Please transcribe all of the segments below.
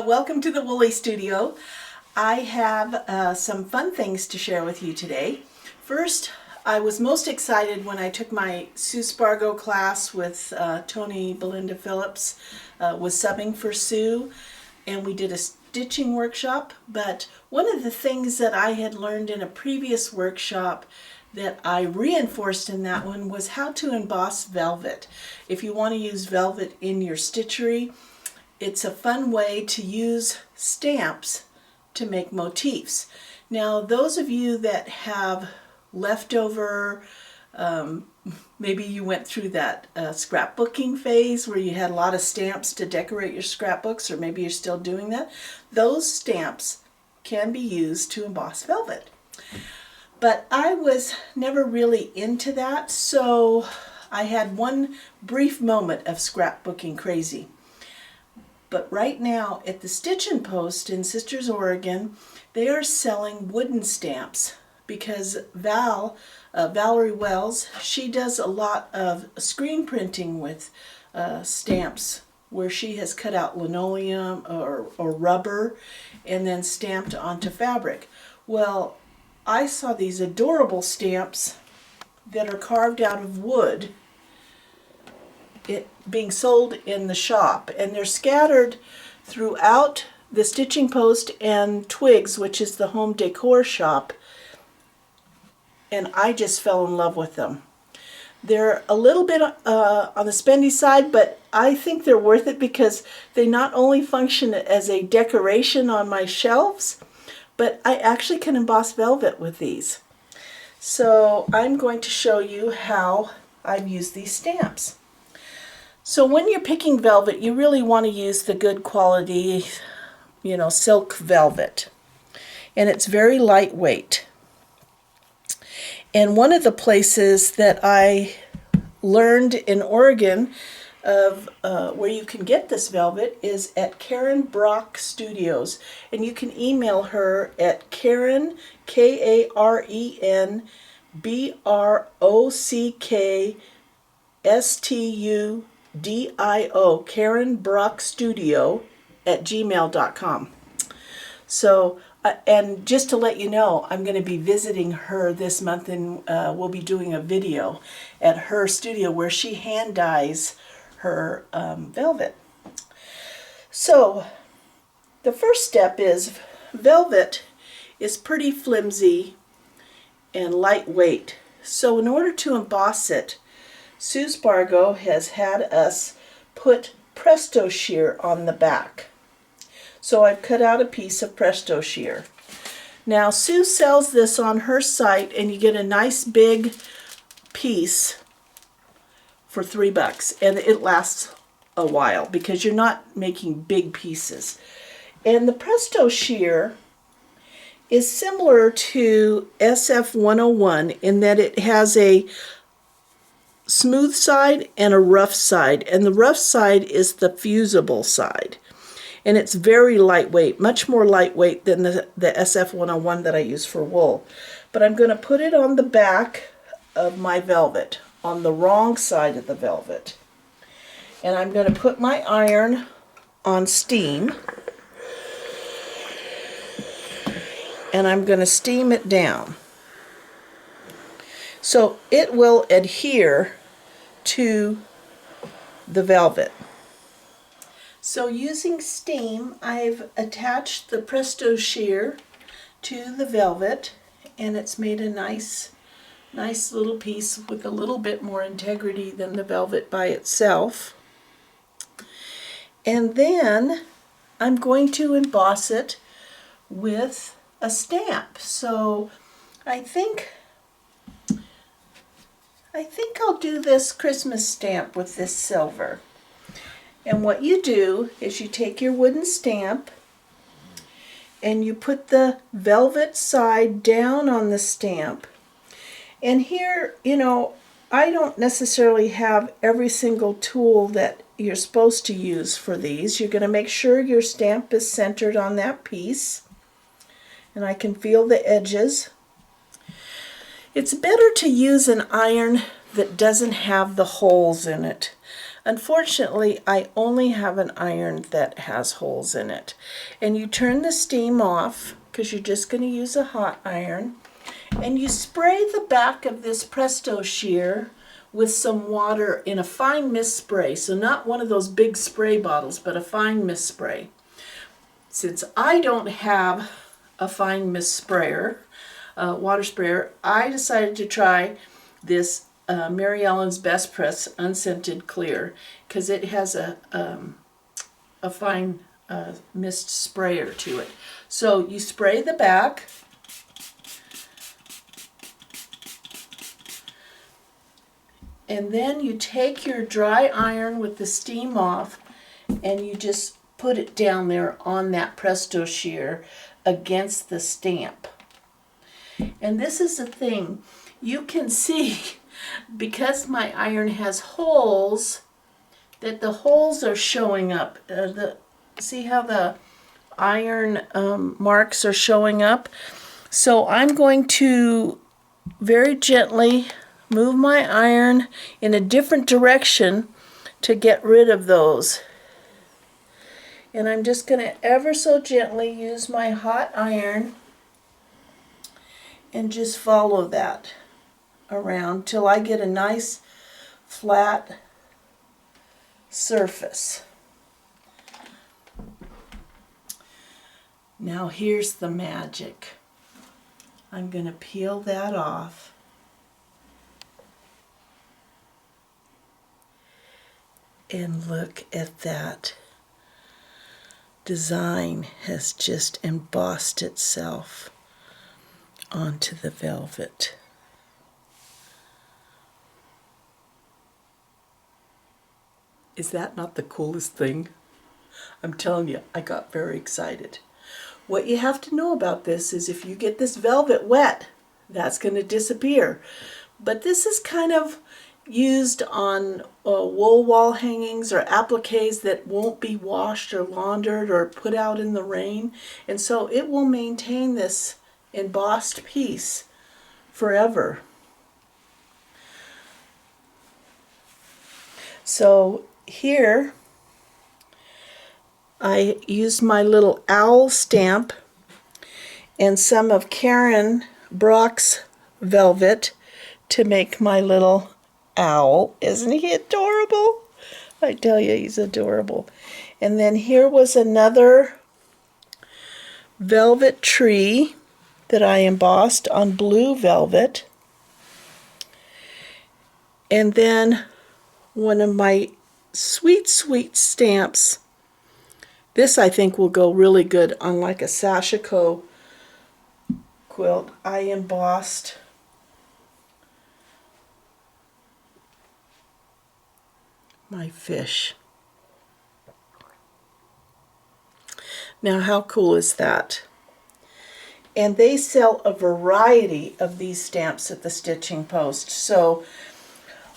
Welcome to the Woolly Studio. I have some fun things to share with you today. First, I was most excited when I took my Sue Spargo class with Tony Belinda Phillips, was subbing for Sue, and we did a stitching workshop. But one of the things that I had learned in a previous workshop that I reinforced in that one was how to emboss velvet. If you want to use velvet in your stitchery, it's a fun way to use stamps to make motifs. Now, those of you that have leftover, maybe you went through that scrapbooking phase where you had a lot of stamps to decorate your scrapbooks, or maybe you're still doing that, those stamps can be used to emboss velvet. But I was never really into that, so I had one brief moment of scrapbooking crazy. But right now at the Stitch and Post in Sisters, Oregon, they are selling wooden stamps because Valerie Wells, she does a lot of screen printing with stamps where she has cut out linoleum or rubber and then stamped onto fabric. Well, I saw these adorable stamps that are carved out of wood being sold in the shop, and they're scattered throughout the Stitching Post and Twigs, which is the home decor shop, and I just fell in love with them. They're a little bit on the spendy side, but I think they're worth it because they not only function as a decoration on my shelves, but I actually can emboss velvet with these. So I'm going to show you how I've used these stamps. So when you're picking velvet, you really want to use the good quality, silk velvet. And it's very lightweight. And one of the places that I learned in Oregon of where you can get this velvet is at Karen Brock Studios. And you can email her at Karen, KarenBrock Studio, Karen Brock Studio at gmail.com. So, and just to let you know, I'm going to be visiting her this month, and we'll be doing a video at her studio where she hand dyes her velvet. So, the first step is velvet is pretty flimsy and lightweight. So, in order to emboss it, Sue Spargo has had us put Presto shear on the back. So I've cut out a piece of Presto shear. Now Sue sells this on her site, and you get a nice big piece for $3, and it lasts a while because you're not making big pieces. And the Presto shear is similar to SF101 in that it has a smooth side and a rough side, and the rough side is the fusible side, and it's very lightweight, much more lightweight than the SF101 that I use for wool. But I'm going to put it on the back of my velvet, on the wrong side of the velvet, and I'm going to put my iron on steam, and I'm going to steam it down so it will adhere to the velvet. So using steam, I've attached the Presto shear to the velvet, and it's made a nice little piece with a little bit more integrity than the velvet by itself. And then I'm going to emboss it with a stamp. So I think I'll do this Christmas stamp with this silver. And what you do is you take your wooden stamp and you put the velvet side down on the stamp. And here, I don't necessarily have every single tool that you're supposed to use for these. You're going to make sure your stamp is centered on that piece. And I can feel the edges. It's better to use an iron that doesn't have the holes in it. Unfortunately, I only have an iron that has holes in it. And you turn the steam off because you're just going to use a hot iron. And you spray the back of this Presto shear with some water in a fine mist spray. So not one of those big spray bottles, but a fine mist spray. Since I don't have a fine mist sprayer, water sprayer, I decided to try this Mary Ellen's Best Press Unscented Clear because it has a fine mist sprayer to it. So you spray the back. And then you take your dry iron with the steam off and you just put it down there on that Presto shear against the stamp. And this is the thing, you can see, because my iron has holes, that the holes are showing up. See how the iron marks are showing up? So I'm going to very gently move my iron in a different direction to get rid of those. And I'm just going to ever so gently use my hot iron and just follow that around till I get a nice flat surface. Now here's the magic. I'm going to peel that off. And look at that. Design has just embossed itself onto the velvet. Is that not the coolest thing? I'm telling you, I got very excited. What you have to know about this is if you get this velvet wet, that's going to disappear. But this is kind of used on wool wall hangings or appliques that won't be washed or laundered or put out in the rain. And so it will maintain this embossed piece forever. So here I used my little owl stamp and some of Karen Brock's velvet to make my little owl. Isn't he adorable? I tell you, he's adorable. And then here was another velvet tree that I embossed on blue velvet. And then one of my sweet, sweet stamps. This I think will go really good on like a sashiko quilt. I embossed my fish. Now how cool is that? And they sell a variety of these stamps at the Stitching Post. So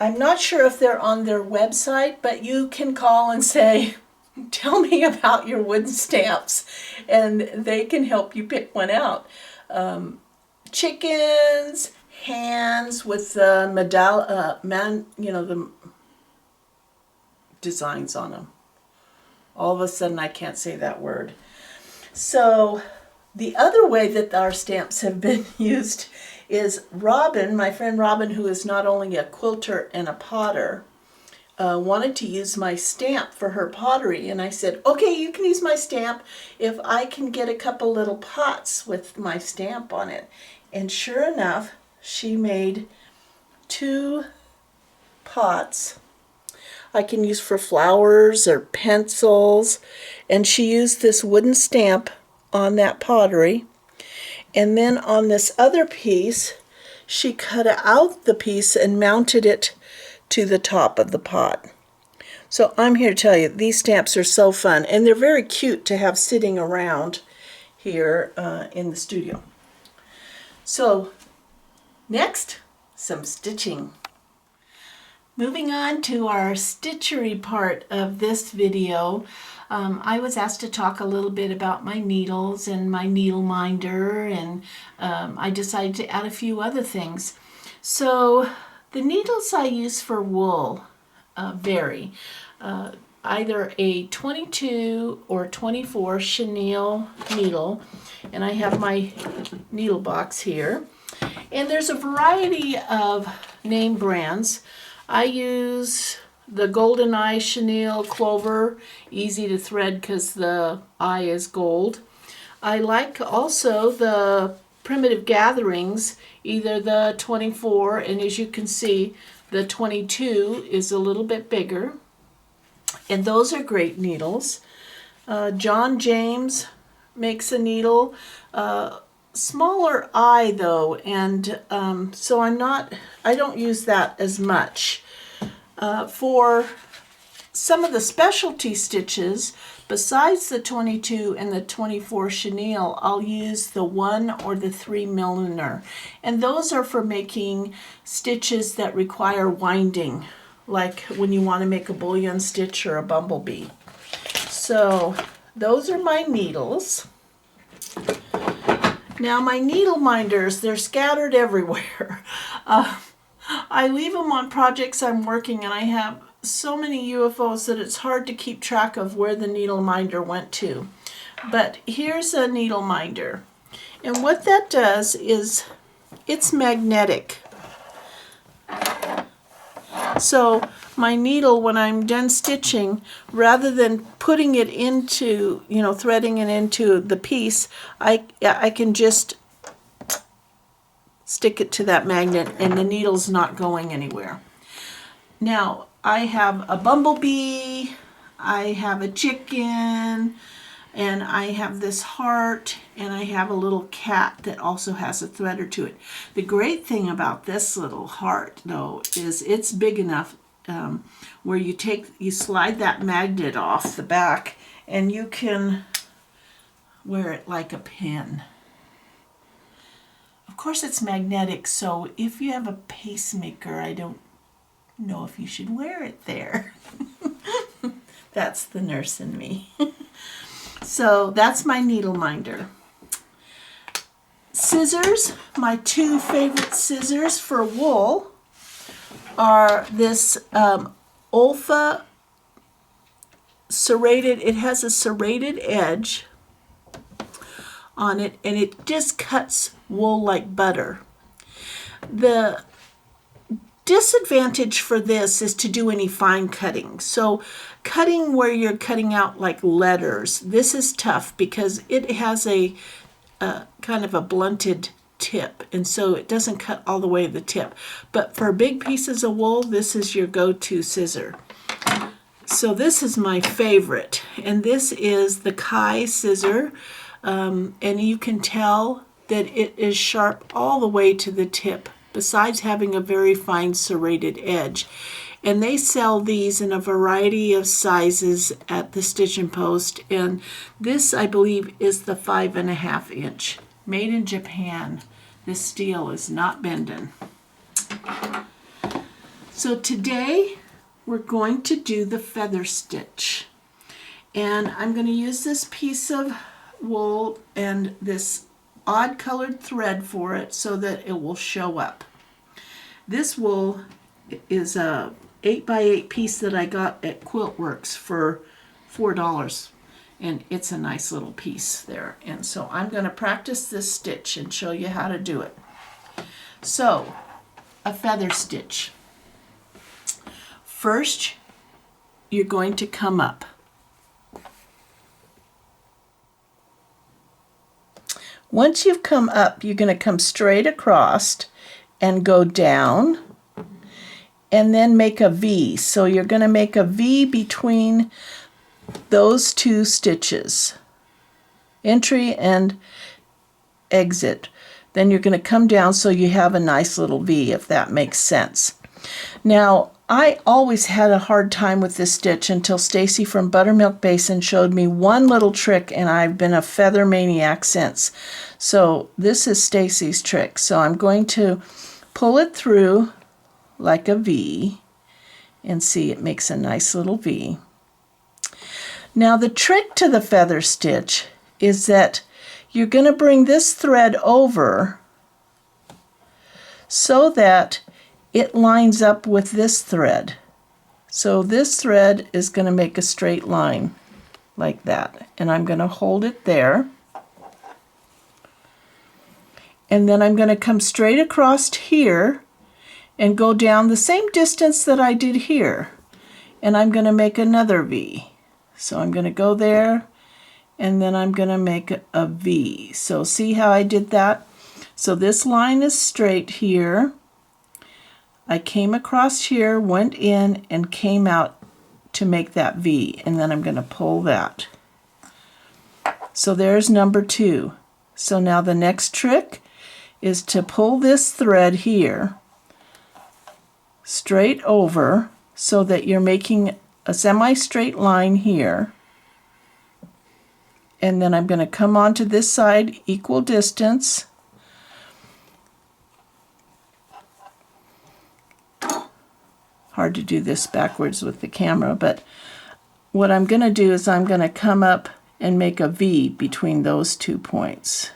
I'm not sure if they're on their website, but you can call and say, tell me about your wooden stamps, and they can help you pick one out. Chickens, hands with the the designs on them. All of a sudden I can't say that word. So the other way that our stamps have been used is Robin, my friend Robin, who is not only a quilter and a potter, wanted to use my stamp for her pottery. And I said, okay, you can use my stamp if I can get a couple little pots with my stamp on it. And sure enough, she made 2 pots I can use for flowers or pencils. And she used this wooden stamp on that pottery. And then on this other piece, she cut out the piece and mounted it to the top of the pot. So I'm here to tell you, these stamps are so fun. And they're very cute to have sitting around here in the studio. So next, some stitching. Moving on to our stitchery part of this video, I was asked to talk a little bit about my needles and my needle minder, and I decided to add a few other things. So the needles I use for wool, vary. Either a 22 or 24 chenille needle, and I have my needle box here. And there's a variety of name brands. I use the Golden Eye Chenille Clover, easy to thread because the eye is gold. I like also the Primitive Gatherings, either the 24, and as you can see, the 22 is a little bit bigger. And those are great needles. John James makes a needle. Smaller eye though, and so I don't use that as much. For some of the specialty stitches, besides the 22 and the 24 chenille, I'll use the 1 or the 3 milliner. And those are for making stitches that require winding, like when you want to make a bullion stitch or a bumblebee. So those are my needles. Now my needle minders, they're scattered everywhere. I leave them on projects I'm working, and I have so many UFOs that it's hard to keep track of where the needle minder went to. But here's a needle minder. And what that does is it's magnetic. So my needle, when I'm done stitching, rather than putting it into, threading it into the piece, I can just stick it to that magnet and the needle's not going anywhere. Now, I have a bumblebee, I have a chicken, and I have this heart, and I have a little cat that also has a threader to it. The great thing about this little heart, though, is it's big enough where you slide that magnet off the back, and you can wear it like a pin. Of course, it's magnetic, so if you have a pacemaker, I don't know if you should wear it there. That's the nurse in me. So that's my needle minder. Scissors, my 2 favorite scissors for wool are this Olfa serrated. It has a serrated edge on it, and it just cuts wool like butter. The disadvantage for this is to do any fine cutting. So cutting where you're cutting out like letters, this is tough because it has a kind of a blunted tip, and so it doesn't cut all the way to the tip. But for big pieces of wool, this is your go-to scissor. So this is my favorite, and this is the Kai scissor, and you can tell that it is sharp all the way to the tip, besides having a very fine serrated edge. And they sell these in a variety of sizes at the Stitch and Post, and this, I believe, is the 5.5 inch. Made in Japan. This steel is not bending. So today we're going to do the feather stitch, and I'm going to use this piece of wool and this odd colored thread for it so that it will show up. This wool is a 8x8 piece that I got at Quiltworks for $4, and it's a nice little piece there. And so I'm going to practice this stitch and show you how to do it. So, a feather stitch. First, you're going to come up. Once you've come up, you're going to come straight across and go down, and then make a V. So you're going to make a V between those 2 stitches, entry and exit. Then you're going to come down so you have a nice little V, if that makes sense. Now, I always had a hard time with this stitch until Stacy from Buttermilk Basin showed me one little trick, and I've been a feather maniac since. So this is Stacy's trick. So I'm going to pull it through like a V, and see, it makes a nice little V. Now the trick to the feather stitch is that you're going to bring this thread over so that it lines up with this thread. So this thread is going to make a straight line like that, and I'm going to hold it there. And then I'm going to come straight across here and go down the same distance that I did here. And I'm going to make another V. So I'm going to go there, and then I'm going to make a V. So see how I did that? So this line is straight here. I came across here, went in, and came out to make that V. And then I'm going to pull that. So there's number 2. So now the next trick is to pull this thread here straight over so that you're making a semi-straight line here. And then I'm going to come onto this side equal distance. Hard to do this backwards with the camera, but what I'm going to do is I'm going to come up and make a V between those 2 points.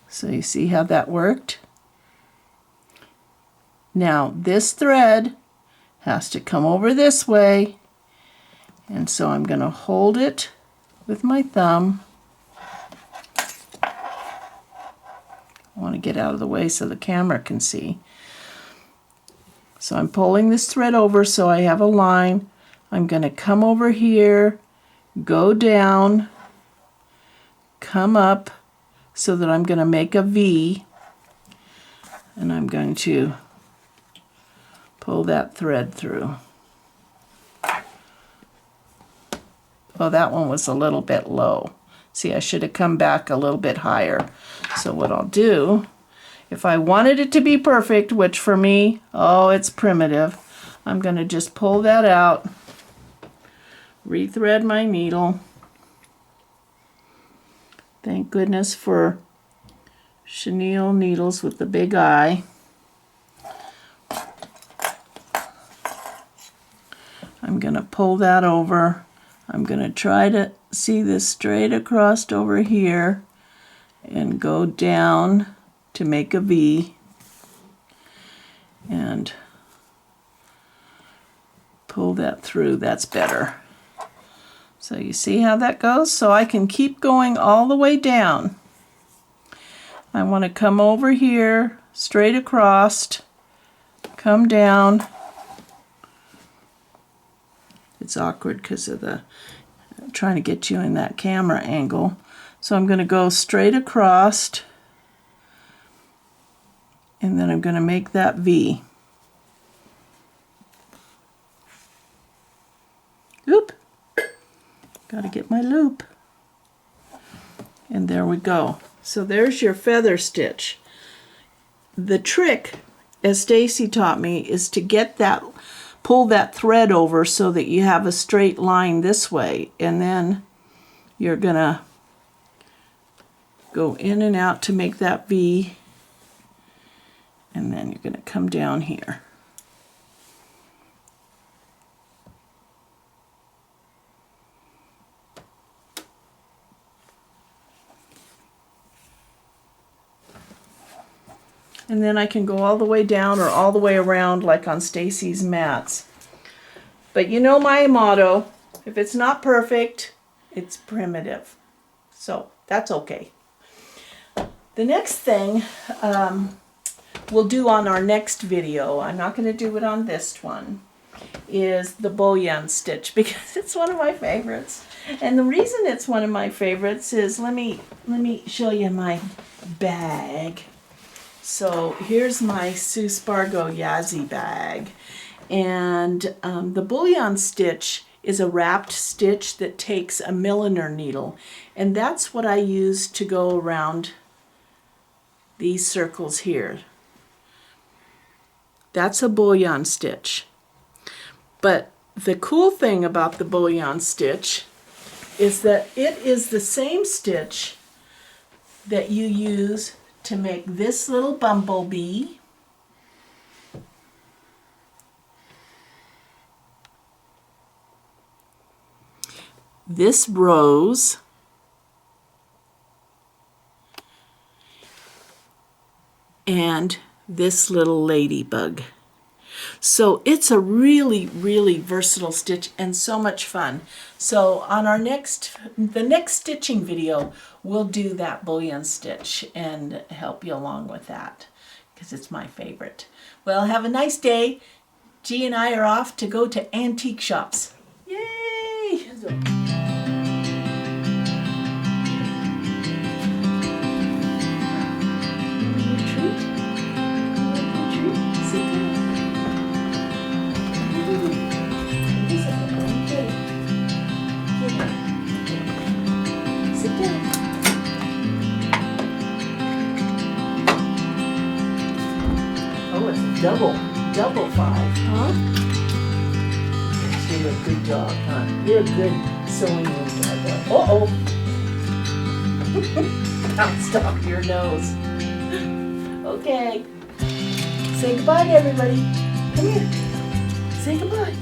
So you see how that worked? Now this thread has to come over this way, and so I'm going to hold it with my thumb. I want to get out of the way so the camera can see. So I'm pulling this thread over so I have a line. I'm going to come over here, go down, come up, so that I'm going to make a V, and I'm going to pull that thread through. Oh, that one was a little bit low. See, I should have come back a little bit higher. So what I'll do, if I wanted it to be perfect, which for me, oh, it's primitive, I'm going to just pull that out, rethread my needle. Thank goodness for chenille needles with the big eye. I'm going to pull that over. I'm going to try to see this straight across over here and go down to make a V. And pull that through. That's better. So you see how that goes? So I can keep going all the way down. I want to come over here, straight across, come down. It's awkward because of the trying to get you in that camera angle. So I'm going to go straight across, and then I'm going to make that V. Oop! Got to get my loop. And there we go. So there's your feather stitch. The trick, as Stacy taught me, is to get that, pull that thread over so that you have a straight line this way, and then you're gonna go in and out to make that V, and then you're gonna come down here. And then I can go all the way down or all the way around like on Stacy's mats. But you know my motto, if it's not perfect, it's primitive. So that's okay. The next thing we'll do on our next video, I'm not going to do it on this one, is the bullion stitch because it's one of my favorites. And the reason it's one of my favorites is, let me show you my bag. So here's my Sue Spargo Yazzie bag, and the bullion stitch is a wrapped stitch that takes a milliner needle, and that's what I use to go around these circles here. That's a bullion stitch. But the cool thing about the bullion stitch is that it is the same stitch that you use to make this little bumblebee, this rose, and this little ladybug. So it's a really, really versatile stitch and so much fun. So on the next stitching video, we'll do that bullion stitch and help you along with that because it's my favorite. Well, have a nice day. G and I are off to go to antique shops. Yay! Oh, it's a double 5, huh? You're a good dog, huh? You're a good sewing room dog. Uh-oh. Bounced off your nose. Okay. Say goodbye to everybody. Come here. Say goodbye.